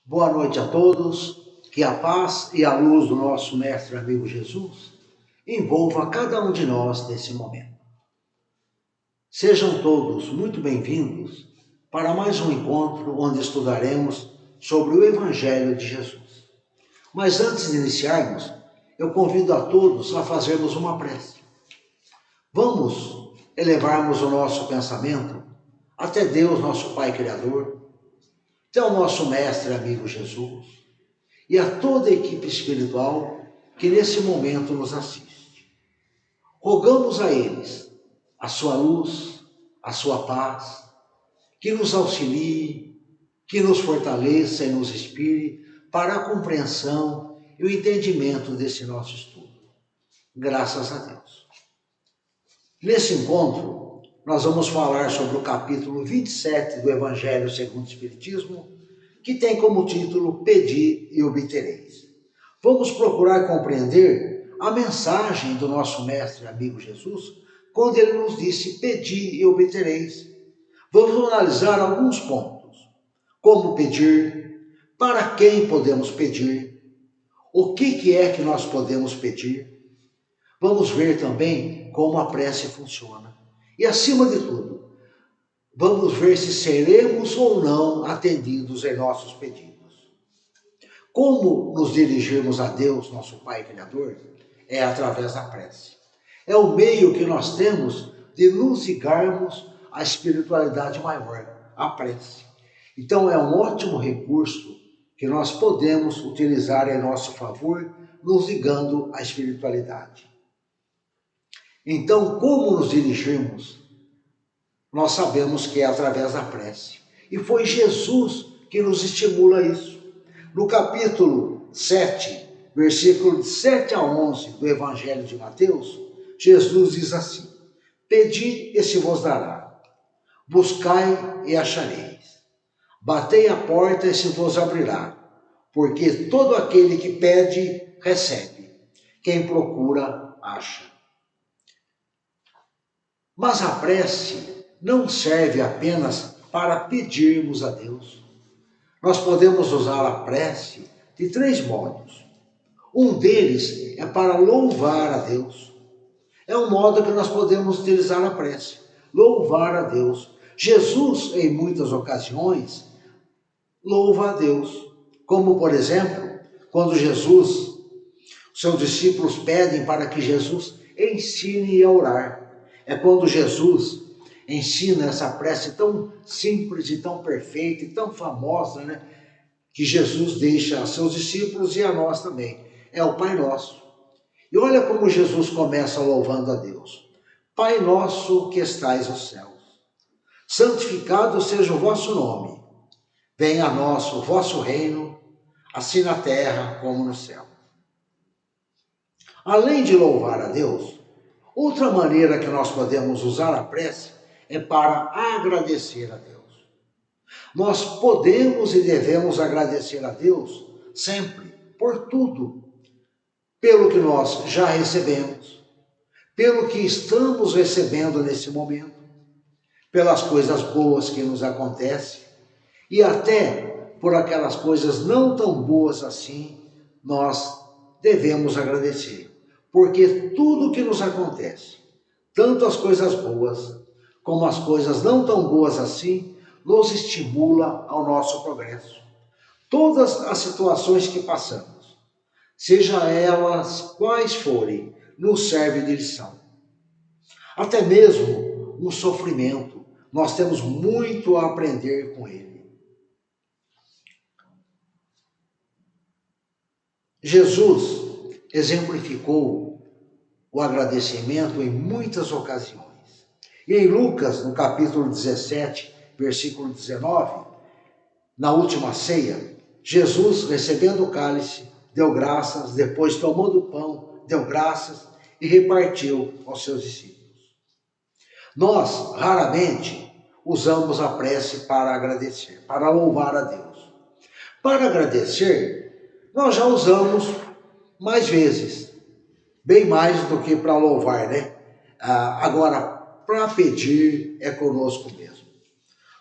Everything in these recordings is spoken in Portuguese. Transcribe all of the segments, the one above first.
Boa noite a todos, que a paz e a luz do nosso mestre amigo Jesus envolva cada um de nós nesse momento. Sejam todos muito bem-vindos para mais um encontro onde estudaremos sobre o Evangelho de Jesus. Mas antes de iniciarmos, eu convido a todos a fazermos uma prece. Vamos elevarmos o nosso pensamento até Deus, nosso Pai Criador, até o nosso mestre amigo Jesus e a toda a equipe espiritual que nesse momento nos assiste. Rogamos a eles a sua luz, a sua paz, que nos auxilie, que nos fortaleça e nos inspire para a compreensão e o entendimento desse nosso estudo. Graças a Deus. Nesse encontro, nós vamos falar sobre o capítulo 27 do Evangelho segundo o Espiritismo, que tem como título Pedi e Obtereis. Vamos procurar compreender a mensagem do nosso mestre amigo Jesus, quando ele nos disse pedi e obtereis. Vamos analisar alguns pontos. Como pedir, para quem podemos pedir, o que é que nós podemos pedir. Vamos ver também como a prece funciona. E acima de tudo, vamos ver se seremos ou não atendidos em nossos pedidos. Como nos dirigirmos a Deus, nosso Pai Criador, é através da prece. É o meio que nós temos de nos ligarmos à espiritualidade maior, a prece. Então é um ótimo recurso que nós podemos utilizar em nosso favor, nos ligando à espiritualidade. Então, como nos dirigirmos? Nós sabemos que é através da prece. E foi Jesus que nos estimula a isso. No capítulo 7, versículos 7 a 11 do Evangelho de Mateus, Jesus diz assim: Pedi e se vos dará, buscai e achareis, batei a porta e se vos abrirá, porque todo aquele que pede, recebe, quem procura, acha. Mas a prece não serve apenas para pedirmos a Deus. Nós podemos usar a prece de 3 modos. Um deles é para louvar a Deus. É um modo que nós podemos utilizar a prece, louvar a Deus. Jesus, em muitas ocasiões, louva a Deus. Como, por exemplo, quando seus discípulos pedem para que Jesus ensine a orar. É quando Jesus ensina essa prece tão simples e tão perfeita e tão famosa, né? Que Jesus deixa a seus discípulos e a nós também. É o Pai Nosso. E olha como Jesus começa louvando a Deus. Pai nosso que estais nos céus, santificado seja o vosso nome. Venha a nós o vosso reino, assim na terra como no céu. Além de louvar a Deus, outra maneira que nós podemos usar a prece é para agradecer a Deus. Nós podemos e devemos agradecer a Deus sempre, por tudo, pelo que nós já recebemos, pelo que estamos recebendo nesse momento, pelas coisas boas que nos acontecem e até por aquelas coisas não tão boas assim, nós devemos agradecer. Porque tudo que nos acontece, tanto as coisas boas como as coisas não tão boas assim, nos estimula ao nosso progresso. Todas as situações que passamos, seja elas quais forem, nos serve de lição. Até mesmo um sofrimento, nós temos muito a aprender com ele. Jesus exemplificou o agradecimento em muitas ocasiões. E em Lucas, no capítulo 17, versículo 19, na última ceia, Jesus, recebendo o cálice, deu graças, depois tomando o pão, deu graças e repartiu aos seus discípulos. Nós, raramente, usamos a prece para agradecer, para louvar a Deus. Para agradecer, nós já usamos mais vezes, bem mais do que para louvar, né? Agora, para pedir é conosco mesmo.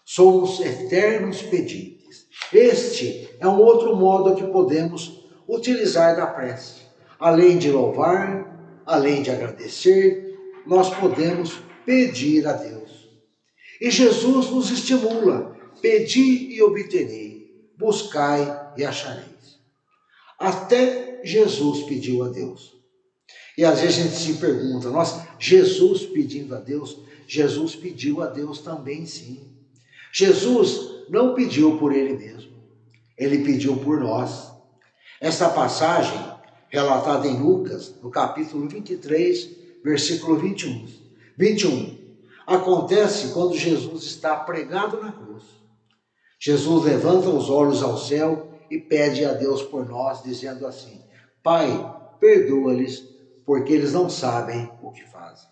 Somos eternos pedintes. Este é um outro modo que podemos utilizar da prece. Além de louvar, além de agradecer, nós podemos pedir a Deus. E Jesus nos estimula: pedi e obterei, buscai e achareis. Até Jesus pediu a Deus. E às vezes a gente se pergunta: nossa, Jesus pedindo a Deus? Jesus pediu a Deus também, sim. Jesus não pediu por ele mesmo, ele pediu por nós. Esta passagem, relatada em Lucas, no capítulo 23, versículo 21, acontece quando Jesus está pregado na cruz. Jesus levanta os olhos ao céu e pede a Deus por nós, dizendo assim: Pai, perdoa-lhes, porque eles não sabem o que fazem.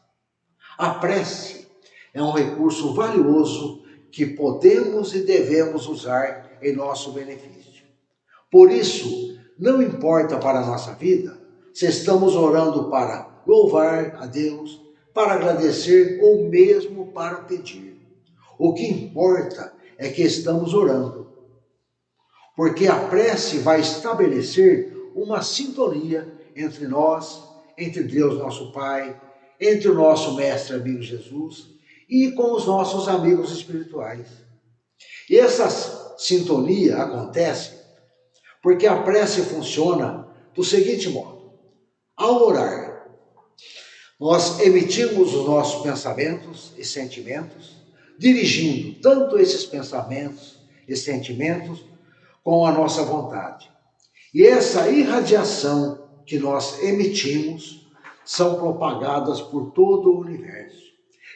A prece é um recurso valioso que podemos e devemos usar em nosso benefício. Por isso, não importa para a nossa vida se estamos orando para louvar a Deus, para agradecer ou mesmo para pedir. O que importa é que estamos orando, porque a prece vai estabelecer uma sintonia entre nós, entre Deus nosso Pai, entre o nosso mestre amigo Jesus e com os nossos amigos espirituais. E essa sintonia acontece porque a prece funciona do seguinte modo: ao orar, nós emitimos os nossos pensamentos e sentimentos, dirigindo tanto esses pensamentos e sentimentos com a nossa vontade. E essa irradiação que nós emitimos são propagadas por todo o universo.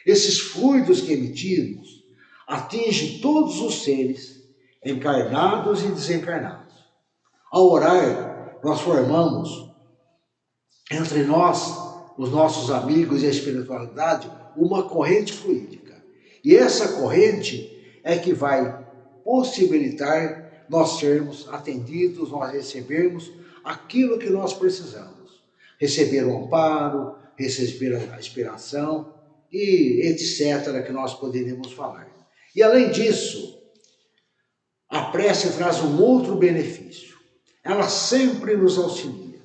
Esses fluidos que emitimos atingem todos os seres, encarnados e desencarnados. Ao orar, nós formamos entre nós, os nossos amigos e a espiritualidade, uma corrente fluídica. E essa corrente é que vai possibilitar nós sermos atendidos, nós recebermos aquilo que nós precisamos. Receber o amparo, receber a inspiração e etc. que nós poderíamos falar. E além disso, a prece traz um outro benefício. Ela sempre nos auxilia.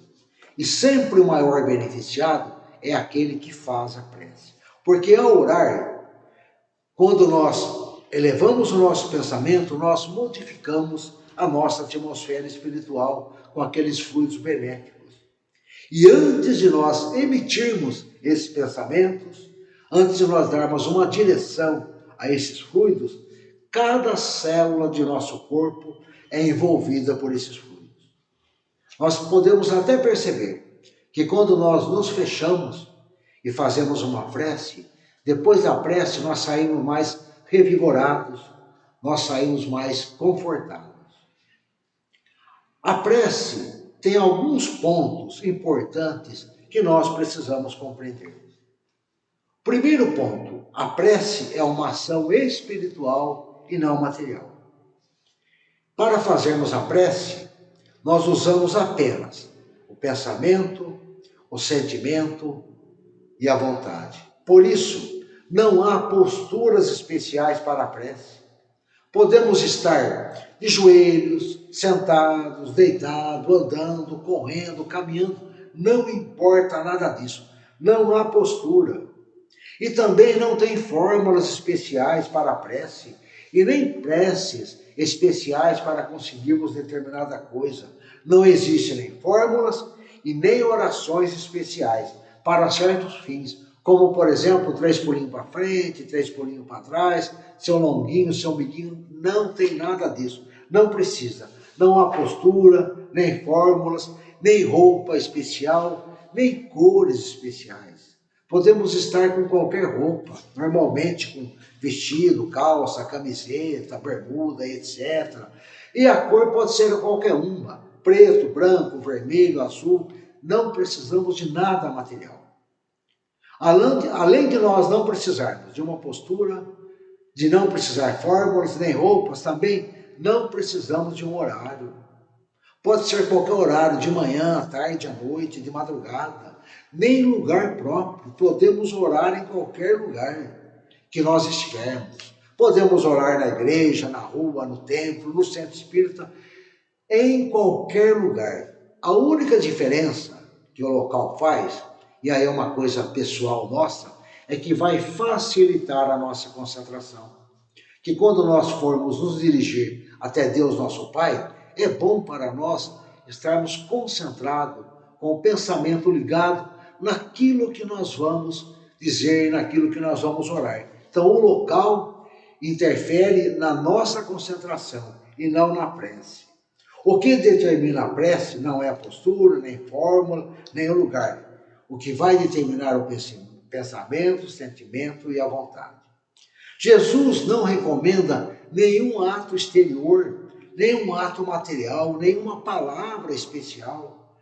E sempre o maior beneficiado é aquele que faz a prece. Porque ao orar, quando nós elevamos o nosso pensamento, nós modificamos a nossa atmosfera espiritual com aqueles fluidos benéficos. E antes de nós emitirmos esses pensamentos, antes de nós darmos uma direção a esses fluidos, cada célula de nosso corpo é envolvida por esses fluidos. Nós podemos até perceber que quando nós nos fechamos e fazemos uma prece, depois da prece nós saímos mais revigorados, nós saímos mais confortados. A prece tem alguns pontos importantes que nós precisamos compreender. Primeiro ponto, a prece é uma ação espiritual e não material. Para fazermos a prece, nós usamos apenas o pensamento, o sentimento e a vontade. Por isso, não há posturas especiais para a prece. Podemos estar de joelhos, sentados, deitados, andando, correndo, caminhando. Não importa nada disso. Não há postura. E também não tem fórmulas especiais para a prece e nem preces especiais para conseguirmos determinada coisa. Não existem nem fórmulas e nem orações especiais para certos fins, como, por exemplo, 3 pulinhos para frente, 3 pulinhos para trás, seu longuinho, seu amiguinho. Não tem nada disso. Não precisa. Não há postura, nem fórmulas, nem roupa especial, nem cores especiais. Podemos estar com qualquer roupa, normalmente com vestido, calça, camiseta, bermuda, etc. E a cor pode ser qualquer uma, preto, branco, vermelho, azul. Não precisamos de nada material. Além de nós não precisarmos de uma postura, de não precisar fórmulas nem roupas, também não precisamos de um horário. Pode ser qualquer horário, de manhã, à tarde, à noite, de madrugada. Nem lugar próprio. Podemos orar em qualquer lugar que nós estivermos. Podemos orar na igreja, na rua, no templo, no centro espírita, em qualquer lugar. A única diferença que o local faz, e aí é uma coisa pessoal nossa, é que vai facilitar a nossa concentração. Que quando nós formos nos dirigir até Deus nosso Pai, é bom para nós estarmos concentrados, com o pensamento ligado naquilo que nós vamos dizer, naquilo que nós vamos orar. Então o local interfere na nossa concentração e não na prece. O que determina a prece não é a postura, nem fórmula, nem o lugar. O que vai determinar o pensamento, o sentimento e a vontade. Jesus não recomenda nenhum ato exterior, nenhum ato material, nenhuma palavra especial.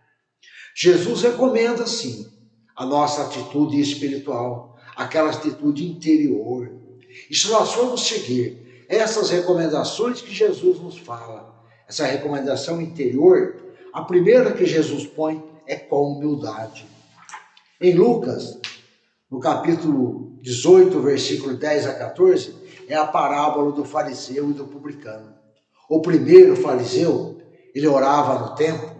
Jesus recomenda, sim, a nossa atitude espiritual, aquela atitude interior. E se nós formos seguir essas recomendações que Jesus nos fala, essa recomendação interior, a primeira que Jesus põe é com humildade. Em Lucas, no capítulo 18, versículo 10 a 14, é a parábola do fariseu e do publicano. O primeiro fariseu, ele orava no templo,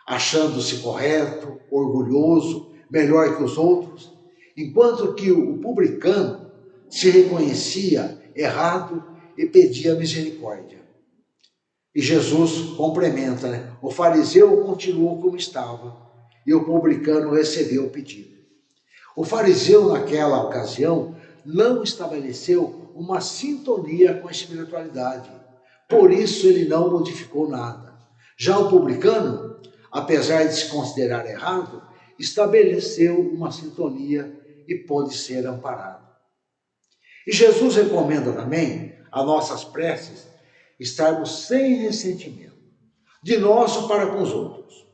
achando-se correto, orgulhoso, melhor que os outros, enquanto que o publicano se reconhecia errado e pedia misericórdia. E Jesus complementa, né? O fariseu continuou como estava e o publicano recebeu o pedido. O fariseu, naquela ocasião, não estabeleceu uma sintonia com a espiritualidade. Por isso, ele não modificou nada. Já o publicano, apesar de se considerar errado, estabeleceu uma sintonia e pôde ser amparado. E Jesus recomenda também a nossas preces estarmos sem ressentimento, de nós para com os outros.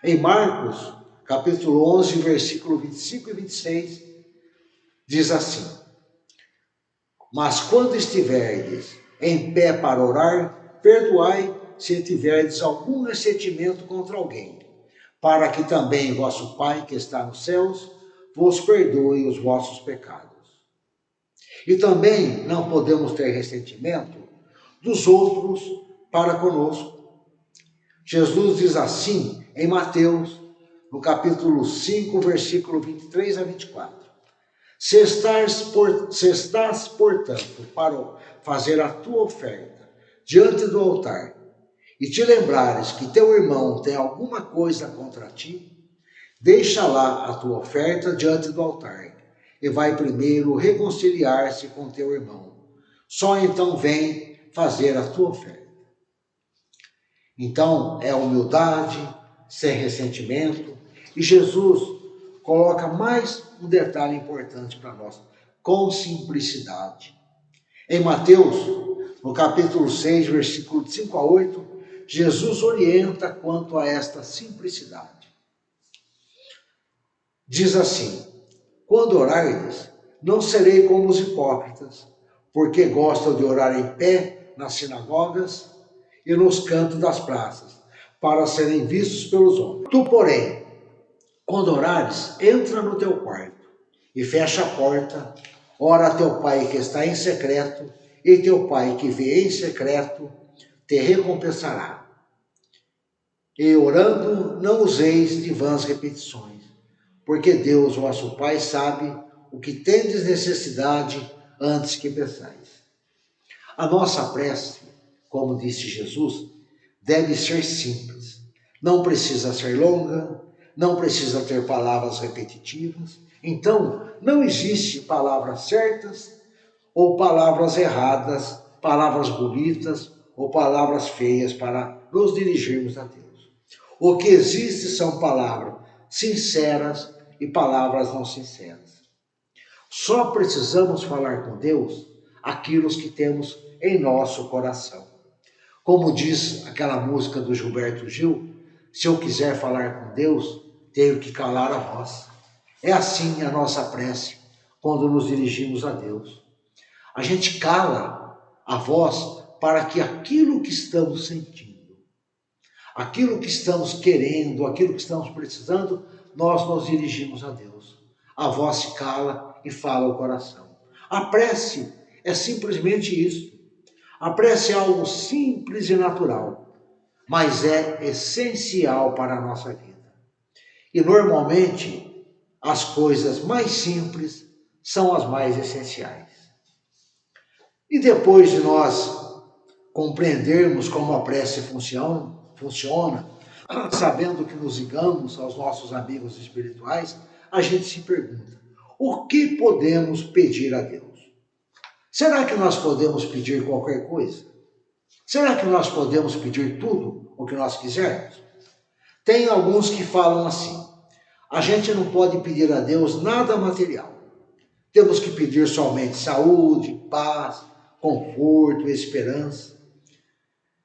Em Marcos, capítulo 11, versículo 25 e 26, diz assim: Mas quando estiverdes em pé para orar, perdoai se tiverdes algum ressentimento contra alguém, para que também vosso Pai que está nos céus vos perdoe os vossos pecados. E também não podemos ter ressentimento dos outros para conosco. Jesus diz assim em Mateus, no capítulo 5, versículo 23 a 24. Se estás, portanto, para fazer a tua oferta diante do altar, e te lembrares que teu irmão tem alguma coisa contra ti, deixa lá a tua oferta diante do altar, e vai primeiro reconciliar-se com teu irmão. Só então vem fazer a tua oferta. Então, é humildade, sem ressentimento, e Jesus coloca mais um detalhe importante para nós, com simplicidade. Em Mateus, no capítulo 6, versículo 5 a 8, Jesus orienta quanto a esta simplicidade. Diz assim: Quando orardes, não serei como os hipócritas, porque gostam de orar em pé nas sinagogas e nos cantos das praças, para serem vistos pelos homens. Tu, porém, quando orares, entra no teu quarto e fecha a porta, ora a teu Pai que está em secreto, e teu Pai que vê em secreto te recompensará. E orando, não useis de vãs repetições, porque Deus, vosso Pai, sabe o que tendes necessidade antes que peçais. A nossa prece, como disse Jesus, deve ser simples. Não precisa ser longa, não precisa ter palavras repetitivas. Então, não existe palavras certas ou palavras erradas, palavras bonitas ou palavras feias para nos dirigirmos a Deus. O que existe são palavras sinceras e palavras não sinceras. Só precisamos falar com Deus aquilo que temos em nosso coração. Como diz aquela música do Gilberto Gil, se eu quiser falar com Deus, tenho que calar a voz. É assim a nossa prece quando nos dirigimos a Deus. A gente cala a voz para que aquilo que estamos sentindo, aquilo que estamos querendo, aquilo que estamos precisando, nós nos dirigimos a Deus. A voz se cala e fala o coração. A prece É simplesmente isso. A prece é algo simples e natural, mas é essencial para a nossa vida. E normalmente, as coisas mais simples são as mais essenciais. E depois de nós compreendermos como a prece funciona, sabendo que nos ligamos aos nossos amigos espirituais, a gente se pergunta: o que podemos pedir a Deus? Será que nós podemos pedir qualquer coisa? Será que nós podemos pedir tudo o que nós quisermos? Tem alguns que falam assim: a gente não pode pedir a Deus nada material. Temos que pedir somente saúde, paz, conforto, esperança.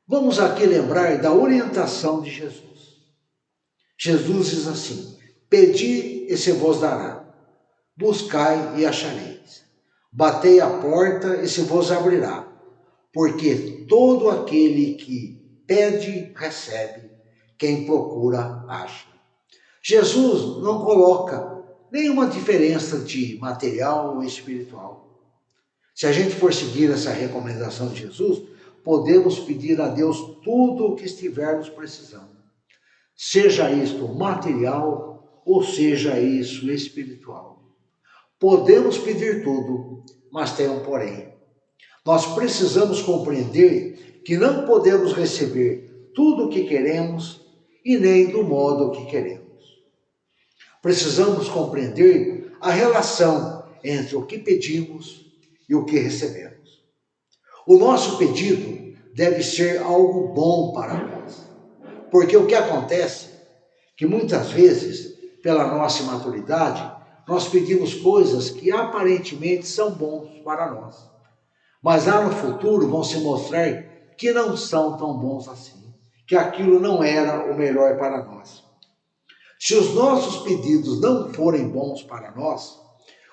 Vamos aqui lembrar da orientação de Jesus. Jesus diz assim: pedi e se vos dará, buscai e achareis, batei a porta e se vos abrirá, porque todo aquele que pede, recebe, quem procura, acha. Jesus não coloca nenhuma diferença de material ou espiritual. Se a gente for seguir essa recomendação de Jesus, podemos pedir a Deus tudo o que estivermos precisando. Seja isto material ou seja isso espiritual. Podemos pedir tudo, mas tem um porém. Nós precisamos compreender que não podemos receber tudo o que queremos e nem do modo que queremos. Precisamos compreender a relação entre o que pedimos e o que recebemos. O nosso pedido deve ser algo bom para nós, porque o que acontece é que muitas vezes, pela nossa imaturidade, nós pedimos coisas que aparentemente são bons para nós, mas lá no futuro vão se mostrar que não são tão bons assim, que aquilo não era o melhor para nós. Se os nossos pedidos não forem bons para nós,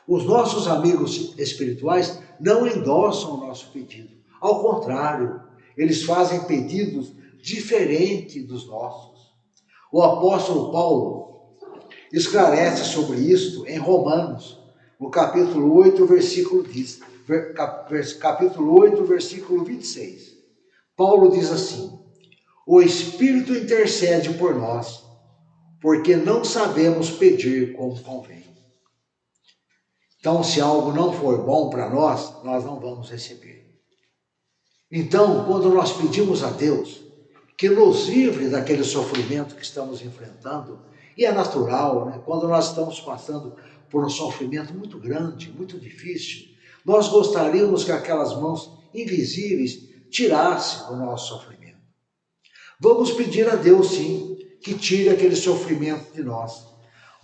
os nossos amigos espirituais não endossam o nosso pedido. Ao contrário, eles fazem pedidos diferentes dos nossos. O apóstolo Paulo esclarece sobre isto em Romanos, no capítulo 8, capítulo 8, versículo 26. Paulo diz assim: o Espírito intercede por nós, porque não sabemos pedir como convém. Então, se algo não for bom para nós, nós não vamos receber. Então, quando nós pedimos a Deus que nos livre daquele sofrimento que estamos enfrentando, e é natural, né? Quando nós estamos passando por um sofrimento muito grande, muito difícil, nós gostaríamos que aquelas mãos invisíveis tirassem o nosso sofrimento. Vamos pedir a Deus, sim, que tire aquele sofrimento de nós.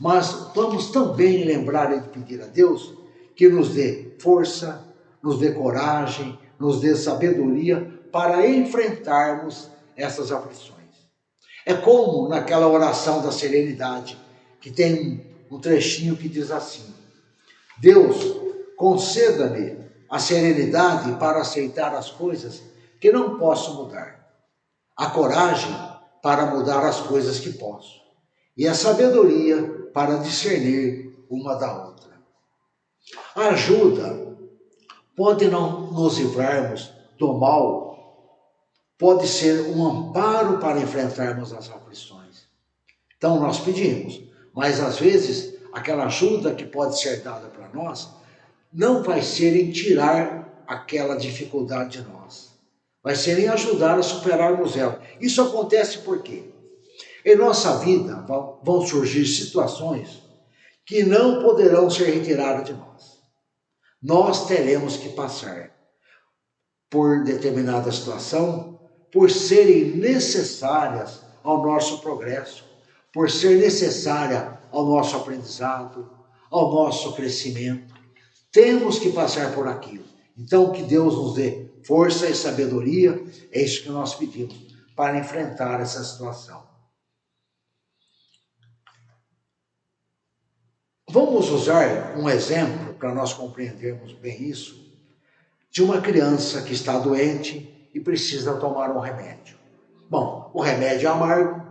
Mas vamos também lembrar de pedir a Deus que nos dê força, nos dê coragem, nos dê sabedoria para enfrentarmos essas aflições. É como naquela oração da serenidade, que tem um trechinho que diz assim: Deus, conceda-me a serenidade para aceitar as coisas que não posso mudar, a coragem para mudar as coisas que posso, e a sabedoria para discernir uma da outra. A ajuda pode não nos livrarmos do mal, pode ser um amparo para enfrentarmos as aflições. Então nós pedimos, mas às vezes aquela ajuda que pode ser dada para nós não vai ser em tirar aquela dificuldade de nós, vai ser em ajudar a superarmos ela. Isso acontece por quê? Em nossa vida vão surgir situações que não poderão ser retiradas de nós. Nós teremos que passar por determinada situação, por serem necessárias ao nosso progresso, por ser necessária ao nosso aprendizado, ao nosso crescimento. Temos que passar por aquilo. Então, que Deus nos dê força e sabedoria, é isso que nós pedimos, para enfrentar essa situação. Vamos usar um exemplo para nós compreendermos bem isso, de uma criança que está doente e precisa tomar um remédio. Bom, o remédio é amargo,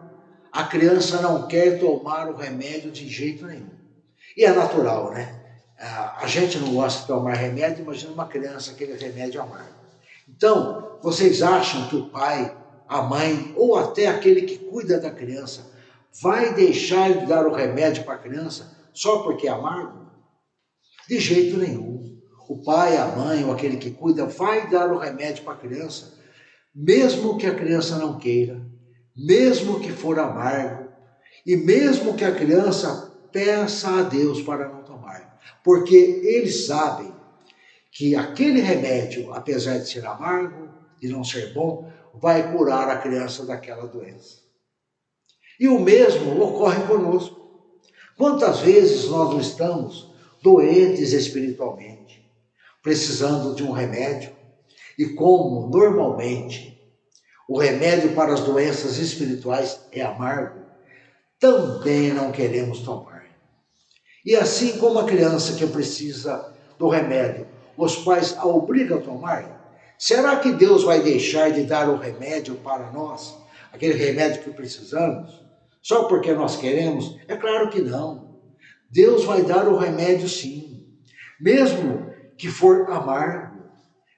a criança não quer tomar o remédio de jeito nenhum. E é natural, né? A gente não gosta de tomar remédio, imagina uma criança, aquele remédio amargo. Então, vocês acham que o pai, a mãe, ou até aquele que cuida da criança, vai deixar de dar o remédio para a criança só porque é amargo? De jeito nenhum. O pai, a mãe, ou aquele que cuida, vai dar o remédio para a criança, mesmo que a criança não queira, mesmo que for amargo, e mesmo que a criança peça a Deus para não tomar. Porque eles sabem que aquele remédio, apesar de ser amargo, de não ser bom, vai curar a criança daquela doença. E o mesmo ocorre conosco. Quantas vezes nós não estamos doentes espiritualmente, precisando de um remédio, e como normalmente o remédio para as doenças espirituais é amargo, também não queremos tomar. E assim como a criança que precisa do remédio, os pais a obrigam a tomar, será que Deus vai deixar de dar o remédio para nós, aquele remédio que precisamos, só porque nós queremos? É claro que não. Deus vai dar o remédio sim, mesmo que for amargo,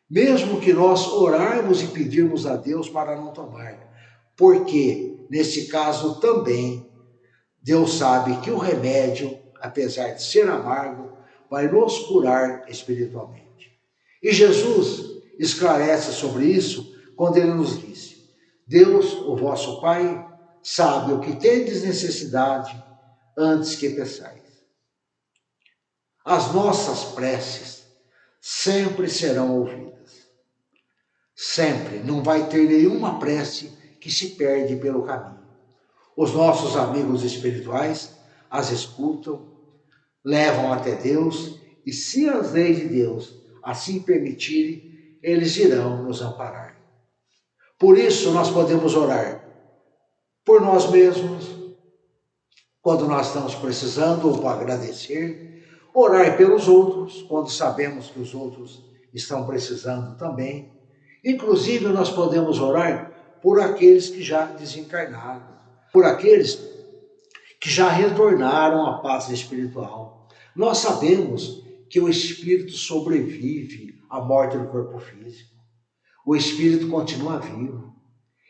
mesmo que nós orarmos e pedirmos a Deus para não tomar, porque nesse caso também Deus sabe que o remédio, apesar de ser amargo, vai nos curar espiritualmente. E Jesus esclarece sobre isso quando ele nos disse: Deus, o vosso Pai, sabe o que tendes necessidade antes que peçais. As nossas preces sempre serão ouvidas. Sempre. Não vai ter nenhuma prece que se perde pelo caminho. Os nossos amigos espirituais as escutam, levam até Deus, e se as leis de Deus assim permitirem, eles irão nos amparar. Por isso nós podemos orar por nós mesmos, quando nós estamos precisando ou para agradecer, orar pelos outros, quando sabemos que os outros estão precisando também. Inclusive nós podemos orar por aqueles que já desencarnaram, por aqueles que já retornaram à paz espiritual. Nós sabemos que o espírito sobrevive à morte do corpo físico. O espírito continua vivo.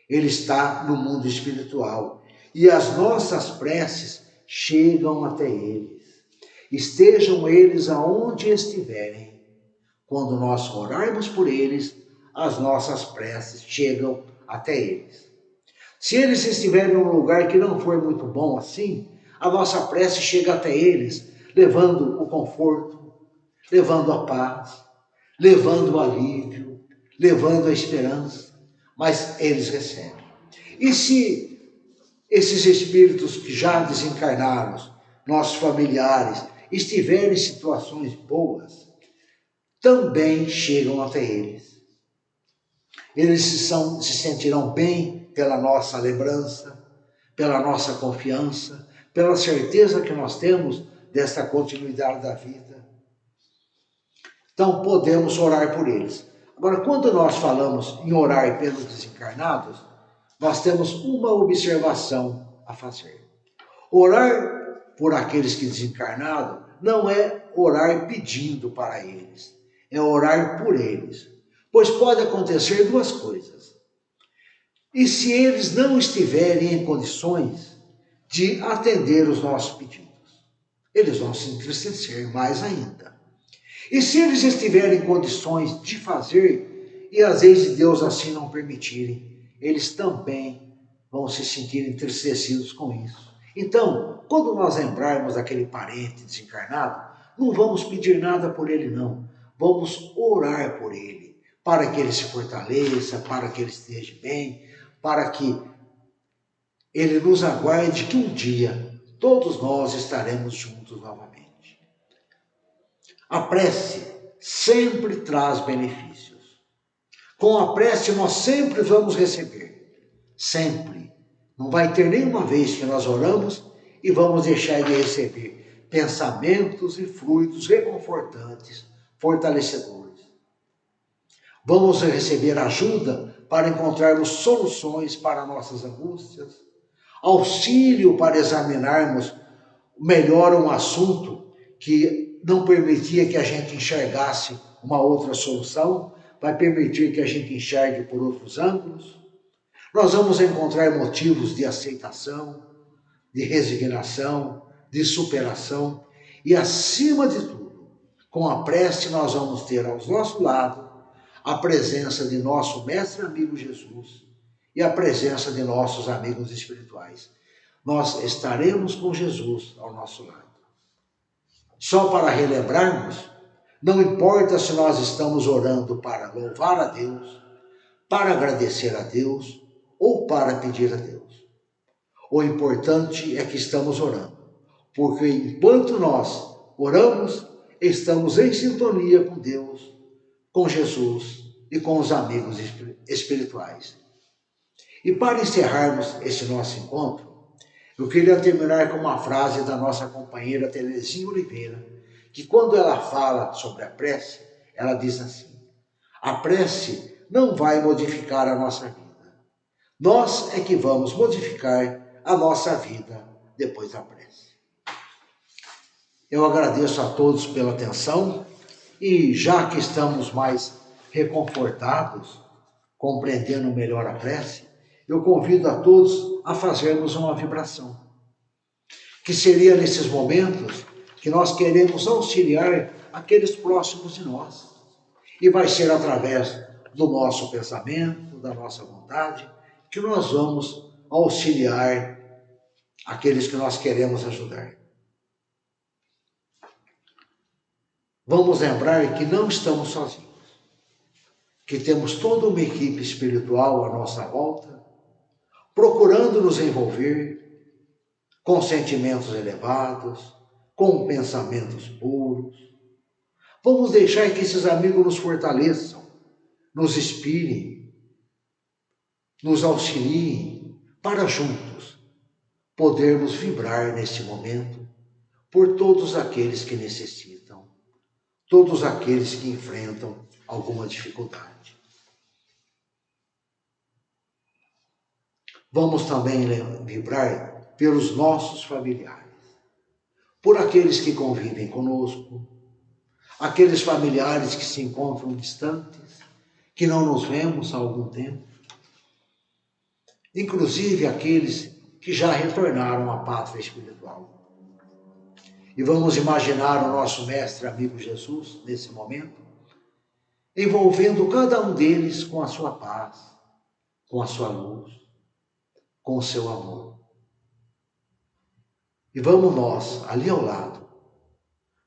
Ele está no mundo espiritual. E as nossas preces chegam até eles. Estejam eles aonde estiverem. Quando nós orarmos por eles, as nossas preces chegam até eles. Se eles estiverem num lugar que não for muito bom assim, a nossa prece chega até eles, levando o conforto, levando a paz, levando o alívio, levando a esperança, mas eles recebem. E se esses espíritos que já desencarnaram, nossos familiares, estiverem em situações boas, também chegam até eles. Eles se sentirão bem pela nossa lembrança, pela nossa confiança, pela certeza que nós temos desta continuidade da vida. Então podemos orar por eles. Agora, quando nós falamos em orar pelos desencarnados, nós temos uma observação a fazer. Orar por aqueles que desencarnaram não é orar pedindo para eles, é orar por eles. Pois pode acontecer duas coisas. E se eles não estiverem em condições de atender os nossos pedidos, eles vão se entristecer mais ainda. E se eles estiverem em condições de fazer, e às vezes Deus assim não permitirem, eles também vão se sentir entristecidos com isso. Então, quando nós lembrarmos daquele parente desencarnado, não vamos pedir nada por ele não, vamos orar por ele, para que ele se fortaleça, para que ele esteja bem, para que ele nos aguarde que um dia todos nós estaremos juntos novamente. A prece sempre traz benefícios. Com a prece nós sempre vamos receber. Sempre. Não vai ter nenhuma vez que nós oramos e vamos deixar de receber pensamentos e fluidos reconfortantes, fortalecedores. Vamos receber ajuda para encontrarmos soluções para nossas angústias, auxílio para examinarmos melhor um assunto que não permitir que a gente enxergasse uma outra solução, vai permitir que a gente enxergue por outros ângulos. Nós vamos encontrar motivos de aceitação, de resignação, de superação e, acima de tudo, com a prece nós vamos ter ao nosso lado a presença de nosso mestre amigo Jesus e a presença de nossos amigos espirituais. Nós estaremos com Jesus ao nosso lado. Só para relembrarmos, não importa se nós estamos orando para louvar a Deus, para agradecer a Deus ou para pedir a Deus. O importante é que estamos orando, porque enquanto nós oramos, estamos em sintonia com Deus, com Jesus e com os amigos espirituais. E para encerrarmos esse nosso encontro, eu queria terminar com uma frase da nossa companheira Terezinha Oliveira, que quando ela fala sobre a prece, ela diz assim: a prece não vai modificar a nossa vida. Nós é que vamos modificar a nossa vida depois da prece. Eu agradeço a todos pela atenção e já que estamos mais reconfortados, compreendendo melhor a prece, eu convido a todos a fazermos uma vibração, que seria nesses momentos que nós queremos auxiliar aqueles próximos de nós. E vai ser através do nosso pensamento, da nossa vontade, que nós vamos auxiliar aqueles que nós queremos ajudar. Vamos lembrar que não estamos sozinhos, que temos toda uma equipe espiritual à nossa volta, procurando nos envolver com sentimentos elevados, com pensamentos puros. Vamos deixar que esses amigos nos fortaleçam, nos inspirem, nos auxiliem para juntos podermos vibrar neste momento por todos aqueles que necessitam, todos aqueles que enfrentam alguma dificuldade. Vamos também vibrar pelos nossos familiares, por aqueles que convivem conosco, aqueles familiares que se encontram distantes, que não nos vemos há algum tempo, inclusive aqueles que já retornaram à pátria espiritual. E vamos imaginar o nosso mestre amigo Jesus, nesse momento, envolvendo cada um deles com a sua paz, com a sua luz, com o seu amor. E vamos nós, ali ao lado,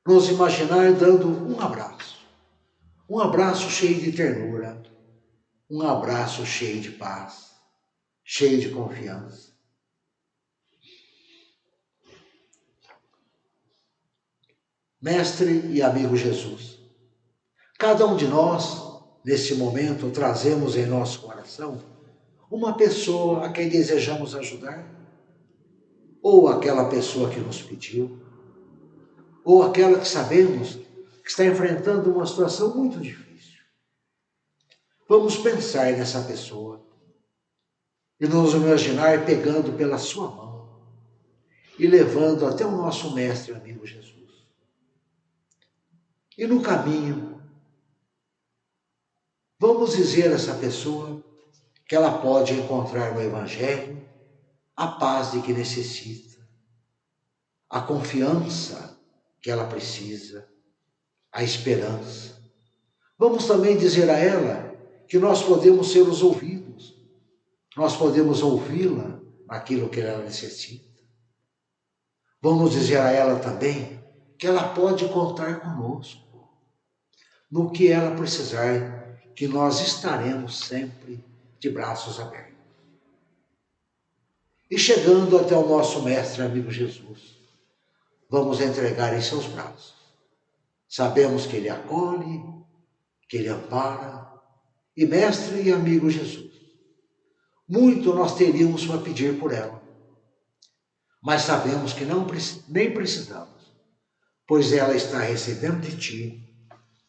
nos imaginar dando um abraço cheio de ternura, um abraço cheio de paz, cheio de confiança. Mestre e amigo Jesus, cada um de nós, nesse momento, trazemos em nosso coração uma pessoa a quem desejamos ajudar, ou aquela pessoa que nos pediu, ou aquela que sabemos que está enfrentando uma situação muito difícil. Vamos pensar nessa pessoa e nos imaginar pegando pela sua mão e levando até o nosso mestre amigo Jesus. E no caminho, vamos dizer a essa pessoa que ela pode encontrar no Evangelho a paz de que necessita, a confiança que ela precisa, a esperança. Vamos também dizer a ela que nós podemos ser os ouvidos, nós podemos ouvi-la naquilo que ela necessita. Vamos dizer a ela também que ela pode contar conosco, no que ela precisar, que nós estaremos sempre de braços abertos. E chegando até o nosso mestre amigo Jesus, vamos entregar em seus braços. Sabemos que ele acolhe, que ele ampara, e mestre e amigo Jesus, muito nós teríamos para pedir por ela, mas sabemos que nem precisamos, pois ela está recebendo de ti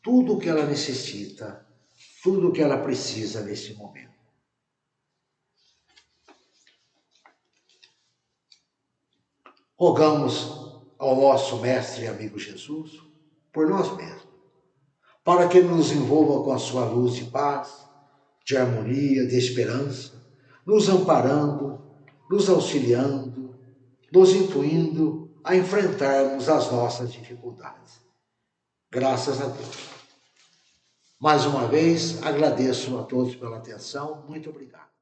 tudo o que ela necessita, tudo o que ela precisa nesse momento. Rogamos ao nosso mestre e amigo Jesus por nós mesmos, para que nos envolva com a sua luz de paz, de harmonia, de esperança, nos amparando, nos auxiliando, nos intuindo a enfrentarmos as nossas dificuldades. Graças a Deus. Mais uma vez, agradeço a todos pela atenção. Muito obrigado.